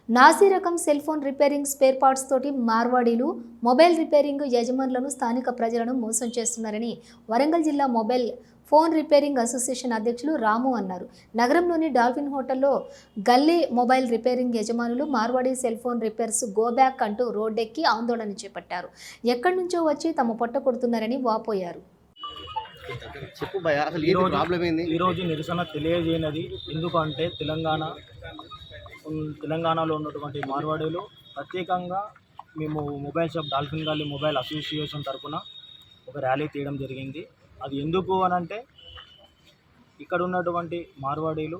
నాసీ రకం cell phone repairing spare parts తోటి మార్వాడీలు mobile repairing యజమానులను స్థానిక ప్రజలను మోసం చేస్తున్నారని వరంగల్ జిల్లా మొబైల్ ఫోన్ రిపేరింగ్ అసోసియేషన్ అధ్యక్షులు రాము అన్నారు. నగరంలోని డాల్ఫిన్ హోటల్లో గల్లీ మొబైల్ రిపేరింగ్ యజమానులు Marwadi cell phone repairs go back అంటూ రోడ్డెక్కి ఆందోళన చేపట్టారు. ఎక్కడి నుంచో వచ్చి తమ పొట్ట కొడుతున్నారని వాపోయారు. ఈరోజు నిరసన తెలియజేయనది ఎందుకంటే తెలంగాణలో ఉన్నటువంటి మార్వాడీలు ప్రత్యేకంగా మేము మొబైల్ షాప్ డాల్ఫిన్ గల్లీ మొబైల్ అసోసియేషన్ తరఫున ఒక ర్యాలీ తీయడం జరిగింది. అది ఎందుకు అనంటే ఇక్కడ ఉన్నటువంటి మార్వాడీలు,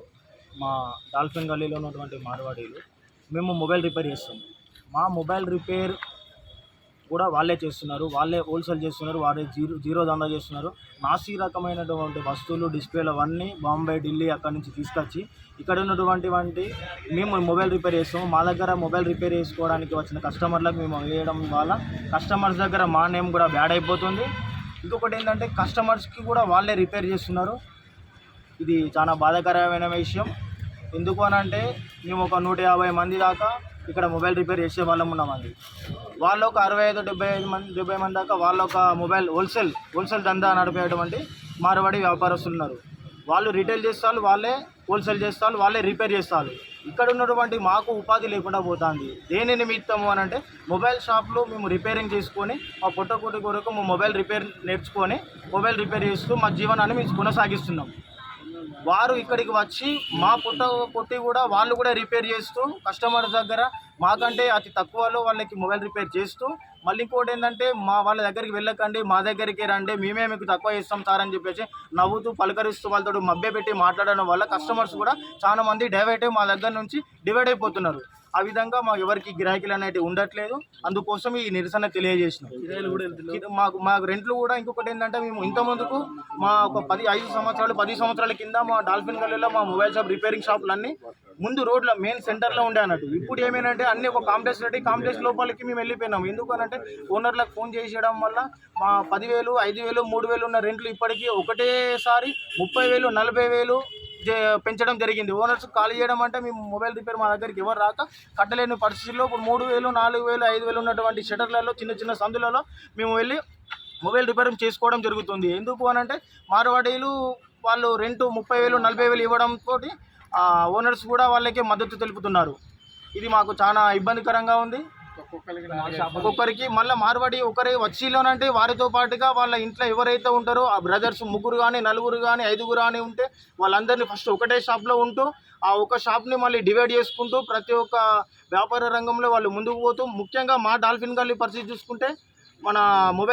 మా డాల్ఫిన్ గల్లీలో ఉన్నటువంటి మార్వాడీలు మేము మొబైల్ రిపేర్ చేస్తాం. మా మొబైల్ రిపేర్ కూడా వాళ్ళే చేస్తున్నారు, వాళ్ళే హోల్సేల్ చేస్తున్నారు, వాళ్ళే జీరో దందా చేస్తున్నారు. నాసీ రకమైనటువంటి వస్తువులు, డిస్ప్లేలు అవన్నీ బాంబే, ఢిల్లీ అక్కడి నుంచి తీసుకొచ్చి ఇక్కడ ఉన్నటువంటి మేము మొబైల్ రిపేర్ చేస్తాము. మా దగ్గర మొబైల్ రిపేర్ చేసుకోవడానికి వచ్చిన కస్టమర్లకు మేము వేయడం వల్ల కస్టమర్స్ దగ్గర మా నేమ్ కూడా బ్యాడ్ అయిపోతుంది. ఇంకొకటి ఏంటంటే కస్టమర్స్కి కూడా వాళ్ళే రిపేర్ చేస్తున్నారు. ఇది చాలా బాధాకరమైన విషయం. ఎందుకు అనంటే మేము ఒక 150 మంది దాకా ఇక్కడ మొబైల్ రిపేర్ చేసే వాళ్ళం ఉన్నామండి. వాళ్ళు ఒక 65-70 మంది దాకా వాళ్ళు ఒక మొబైల్ హోల్సేల్ దందా నడిపేటువంటి మార్వాడి వ్యాపారస్తులు ఉన్నారు. వాళ్ళు రిటైల్ చేస్తారు, వాళ్ళే హోల్సేల్ చేస్తారు, వాళ్ళే రిపేర్ చేస్తారు. ఇక్కడ ఉన్నటువంటి మాకు ఉపాధి లేకుండా పోతుంది. దేని నిమిత్తము అని అంటే మొబైల్ షాప్లో మేము రిపేరింగ్ చేసుకొని మా పొట్టకొట్టి కొరకు మా మొబైల్ రిపేర్ నేర్చుకొని మొబైల్ రిపేర్ చేస్తూ మా జీవనాన్ని మేము కొనసాగిస్తున్నాం. వారు ఇక్కడికి వచ్చి మా పొట్టి కూడా వాళ్ళు కూడా రిపేర్ చేస్తూ కస్టమర్ దగ్గర మాకంటే అతి తక్కువలో వాళ్ళకి మొబైల్ రిపేర్ చేస్తూ మళ్ళీ ఇంకోటి ఏంటంటే వాళ్ళ దగ్గరికి వెళ్ళకండి, మా దగ్గరికి రండి, మేమే మీకు తక్కువ ఇస్తాం సార్ అని చెప్పేసి నవ్వుతూ పలకరిస్తూ వాళ్ళతో మభ్యపెట్టి మాట్లాడడం వల్ల కస్టమర్స్ కూడా చాలా మంది డైవర్ట్ అయ్యి మా దగ్గర నుంచి డివైడ్ అయిపోతున్నారు. ఆ విధంగా మాకు ఎవరికి గిరాకీలు అనేటివి ఉండట్లేదు. అందుకోసం ఈ నిరసన తెలియజేసినాం. మాకు రెంట్లు కూడా ఇంకొకటి ఏంటంటే మేము ఇంతకుముందుకు మా ఒక 10 సంవత్సరాల కింద మా డాల్ఫిన్ గల్లీలో మా మొబైల్ షాప్ రిపేరింగ్ షాపులన్నీ ముందు రోడ్లో మెయిన్ సెంటర్లో ఉండే అన్నట్టు. ఇప్పుడు ఏమేనంటే అన్ని ఒక కాంప్లెక్స్ లోపలికి మేము వెళ్ళిపోయినాం. ఎందుకనంటే ఓనర్లకు ఫోన్ చేసేయడం వల్ల మా 10,000, 5,000, 3,000 ఉన్న రెంట్లు ఇప్పటికీ ఒకటేసారి 30,000, 40,000 పెంచడం జరిగింది. ఓనర్స్ ఖాళీ చేయడం అంటే మేము మొబైల్ రిపేర్ మా దగ్గరికి ఎవరు రాక కట్టలేని పరిస్థితుల్లో ఇప్పుడు 3,000, 4,000, 5,000 ఉన్నటువంటి షటర్లలో చిన్న సందులలో మేము వెళ్ళి మొబైల్ రిపేరింగ్ చేసుకోవడం జరుగుతుంది. ఎందుకు అనంటే మార్వాడీలు వాళ్ళు రెంటు 30,000, 40,000 ఇవ్వడంతో ఓనర్స్ కూడా వాళ్ళకి మద్దతు తెలుపుతున్నారు. ఇది మాకు చాలా ఇబ్బందికరంగా ఉంది. ఒక్కొక్కరికి మళ్ళీ మార్వాడి ఒకరి వచ్చిలోనంటే వారితో పాటుగా వాళ్ళ ఇంట్లో ఎవరైతే ఉంటారో ఆ బ్రదర్స్ 3 కానీ 4 కానీ 5 కానీ ఉంటే వాళ్ళందరినీ ఫస్ట్ ఒకటే షాప్లో ఉంటూ ఆ ఒక షాప్ని మళ్ళీ డివైడ్ చేసుకుంటూ ప్రతి ఒక్క వ్యాపార రంగంలో వాళ్ళు ముందుకు పోతూ ముఖ్యంగా మా డాల్ఫిన్ గల్లీ పరిస్థితి చూసుకుంటే మన మొబైల్